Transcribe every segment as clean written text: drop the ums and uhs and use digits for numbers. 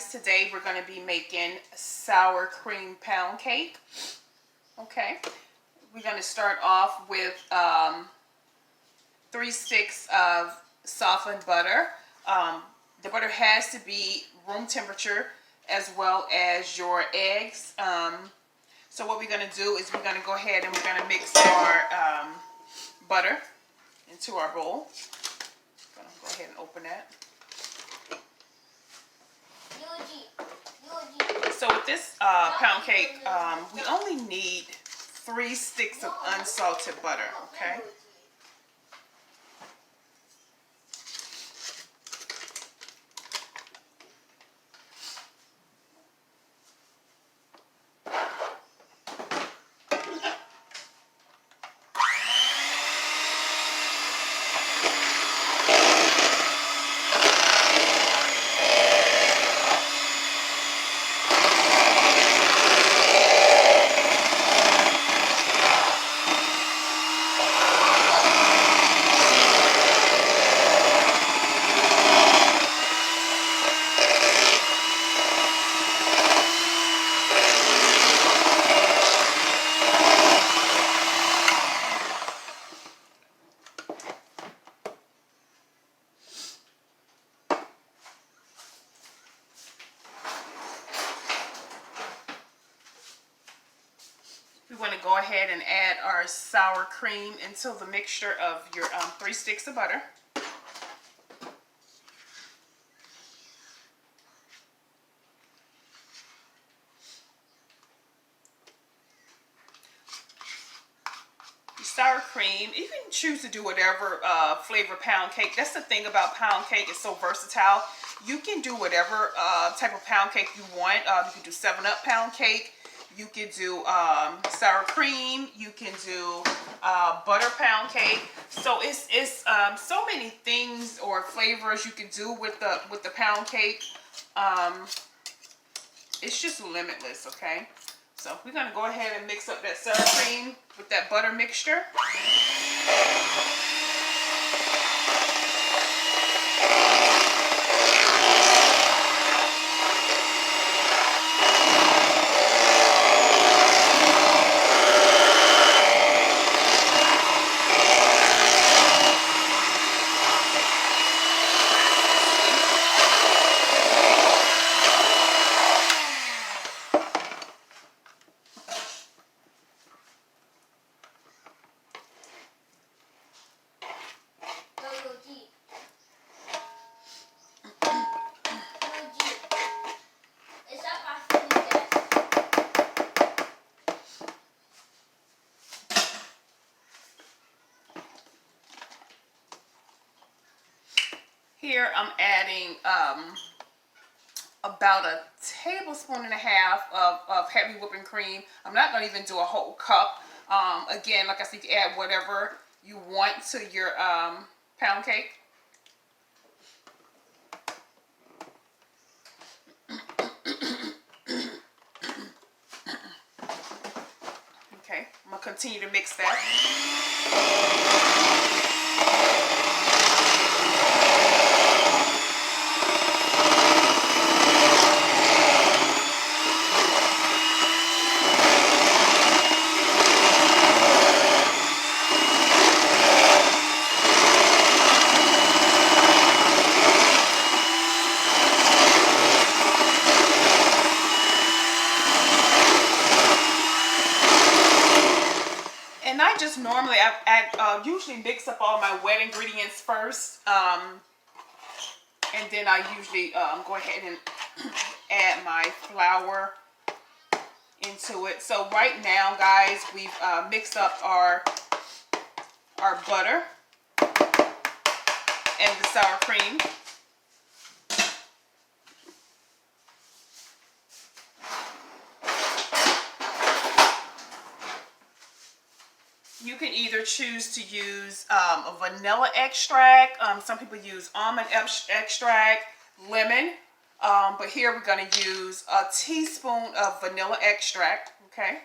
today we're going to be making sour cream pound cake. Okay, we're going to start off with 3 sticks of softened butter. The butter has to be room temperature, as well as your eggs. So what we're going to do is we're going to go ahead and we're going to mix our butter into our bowl. I'm going to go ahead and open that. So with this pound cake, we only need 3 sticks of unsalted butter, okay? We want to go ahead and add our sour cream into the mixture of your 3 sticks of butter. Your sour cream, you can choose to do whatever flavor pound cake. That's the thing about pound cake, it's so versatile. You can do whatever type of pound cake you want. You can do 7-Up pound cake. You can do sour cream. You can do butter pound cake. So it's so many things or flavors you can do with the pound cake. It's just limitless, okay? So we're gonna go ahead and mix up that sour cream with that butter mixture. Here I'm adding about 1.5 tablespoons of heavy whipping cream. I'm not going to even do a whole cup. Again, like I said, you can add whatever you want to your pound cake. Okay, I'm going to continue to mix that. And I just normally, I usually mix up all my wet ingredients first, and then I usually go ahead and add my flour into it. So right now, guys, we've mixed up our butter and the sour cream. You can either choose to use a vanilla extract. Some people use almond extract, lemon. But here we're going to use a teaspoon of vanilla extract. Okay.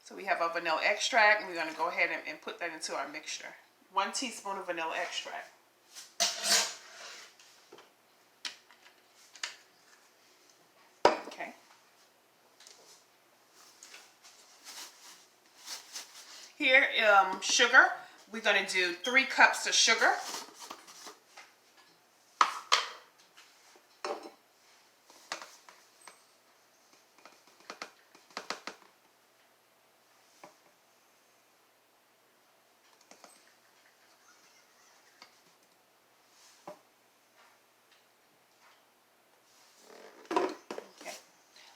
So we have our vanilla extract, and we're going to go ahead and put that into our mixture. 1 teaspoon of vanilla extract. Here, sugar. We're going to do 3 cups of sugar.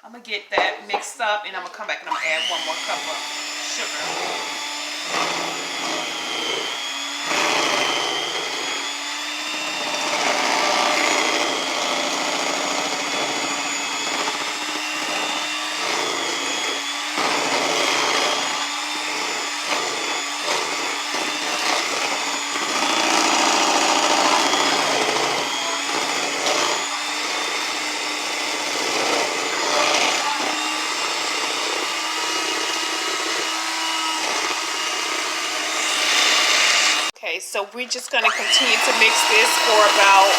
I'm going to get that mixed up, and I'm going to come back and I'm going to add 1 more cup of sugar. So we're just going to continue to mix this for about,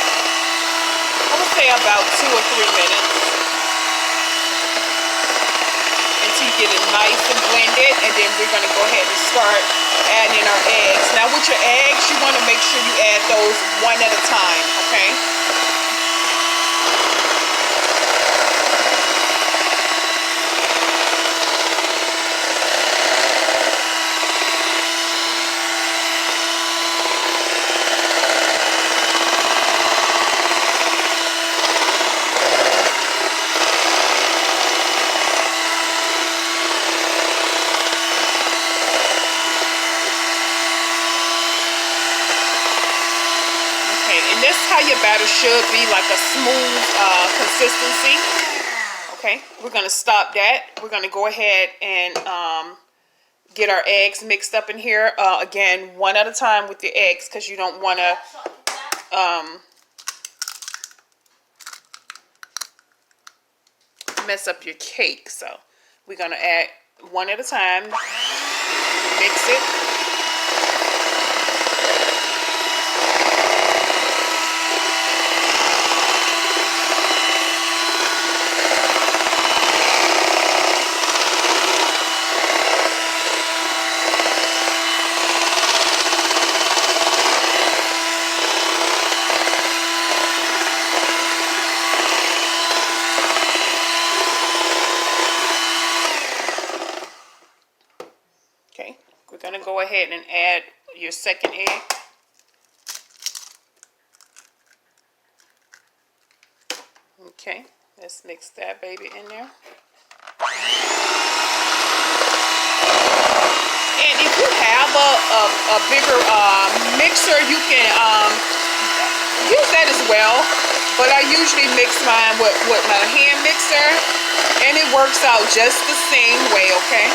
I would say about 2 or 3 minutes until you get it nice and blended, and then we're going to go ahead and start adding in our eggs. Now with your eggs, you want to make sure you add those 1 at a time, okay? How your batter should be, like a smooth consistency. Okay, we're going to stop that. We're going to go ahead and get our eggs mixed up in here. Again, 1 at a time with your eggs, because you don't want to mess up your cake. So we're going to add 1 at a time, mix it. Okay, we're going to go ahead and add your second egg. Okay, let's mix that baby in there. And if you have a bigger mixer, you can use that as well. But I usually mix mine with my hand mixer, and it works out just the same way, okay?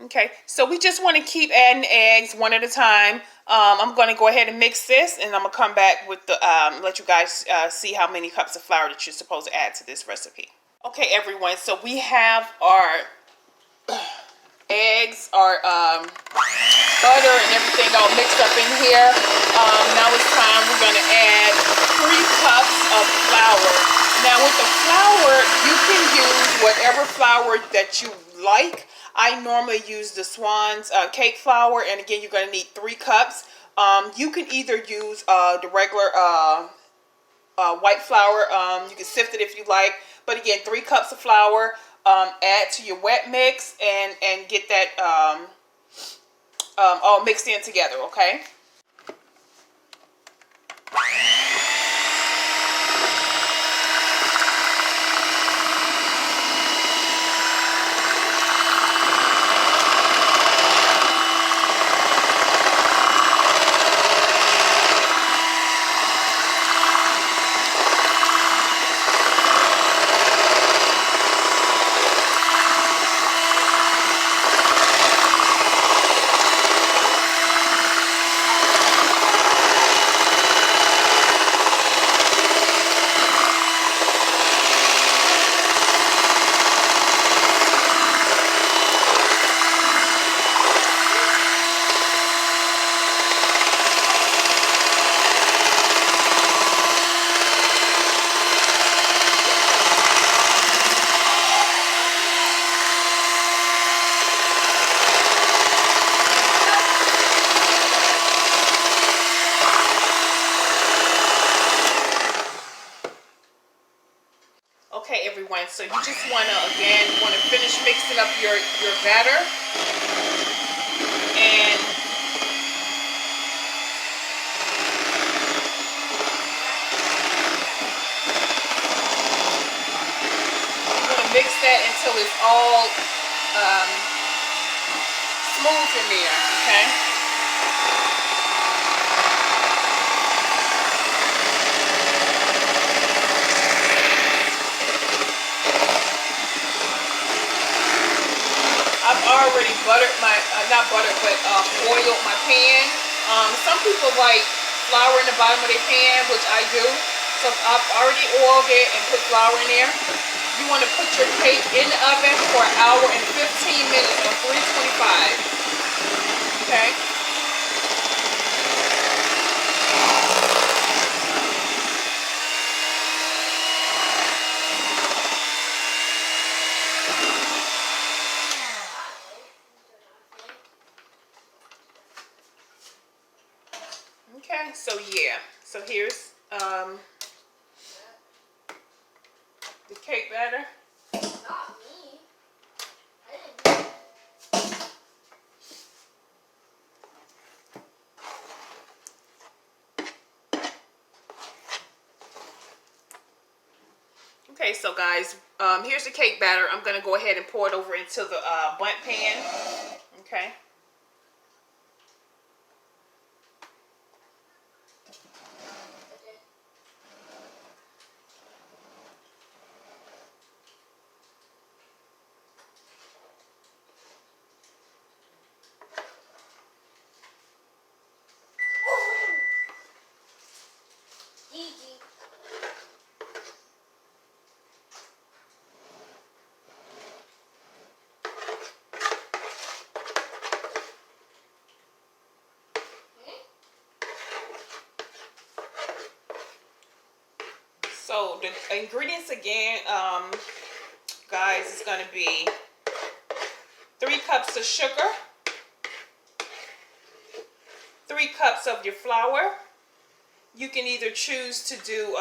Okay, so we just want to keep adding eggs 1 at a time. I'm going to go ahead and mix this, and I'm going to come back with the let you guys see how many cups of flour that you're supposed to add to this recipe. Okay, everyone, so we have our eggs, our butter and everything all mixed up in here. Now it's time. We're going to add 3 cups of flour. Now with the flour, you can use whatever flour that you like. I normally use the Swan's cake flour, and again, you're going to need 3 cups. You can either use the regular white flour. You can sift it if you like, but again, 3 cups of flour. Add to your wet mix and get that all mixed in together, okay? So you just want to, again, finish mixing up your batter. And you want to mix that until it's all smooth in there, okay? I've already buttered my, not buttered, but oiled my pan. Some people like flour in the bottom of their pan, which I do. So I've already oiled it and put flour in there. You want to put your cake in the oven for an hour and 15 minutes on 325. Okay? Okay, so yeah. So here's the cake batter. Not me. I didn't. Okay, so guys, here's the cake batter. I'm gonna go ahead and pour it over into the bundt pan. Okay. So the ingredients again, guys, is going to be 3 cups of sugar, 3 cups of your flour. You can either choose to do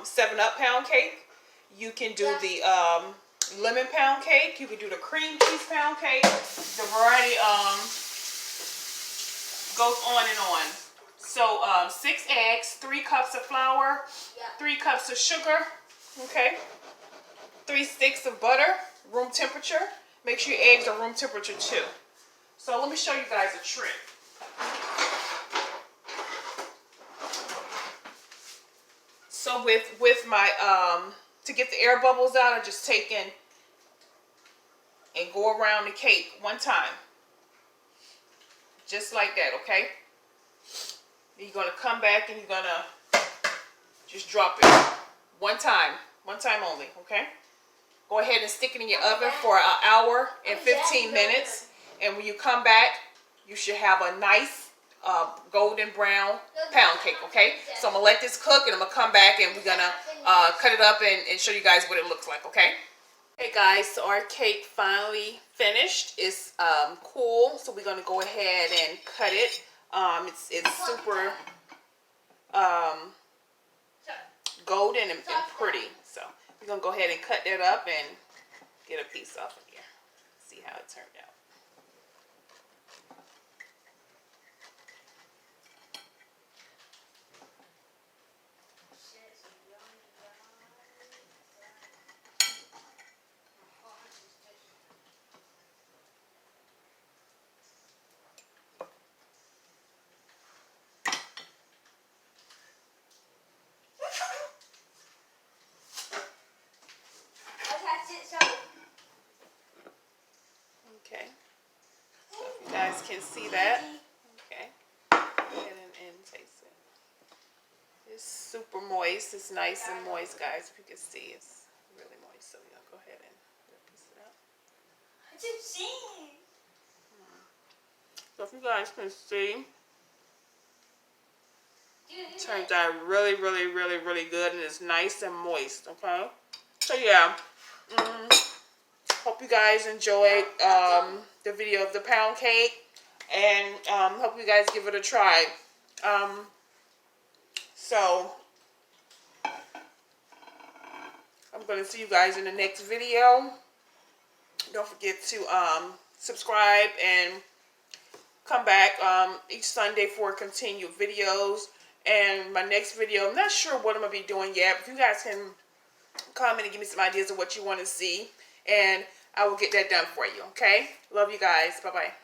7-Up pound cake. You can do the lemon pound cake. You can do the cream cheese pound cake. The variety goes on and on. So 6 eggs, 3 cups of flour, 3 cups of sugar, okay, 3 sticks of butter, room temperature. Make sure your eggs are room temperature too. So let me show you guys a trick. So with my to get the air bubbles out, I just take in and go around the cake one time, just like that, okay? You're going to come back and you're going to just drop it one time only, okay? Go ahead and stick it in your oven for an hour and 15 minutes. And when you come back, you should have a nice golden brown pound cake, okay? So I'm going to let this cook and I'm going to come back and we're going to cut it up and show you guys what it looks like, okay? Hey guys, so our cake finally finished. It's cool, so we're going to go ahead and cut it. It's super golden and pretty. So we're going to go ahead and cut that up and get a piece off of here. See how it turned out. Okay, so if you guys can see that, okay, go ahead and taste it. It's super moist. It's nice and moist, guys. If you can see, it's really moist. So we're going to go ahead and piece it out. So if you guys can see, it turns out really, really, really, really good, and it's nice and moist, okay? So yeah, hope you guys enjoyed the video of the pound cake, and hope you guys give it a try. So I'm I'm going to see you guys in the next video. Don't forget to subscribe and come back each Sunday for continued videos. And my next video, I'm not sure what I'm going to be doing yet. But you guys can comment and give me some ideas of what you want to see. And I will get that done for you, okay? Love you guys. Bye-bye.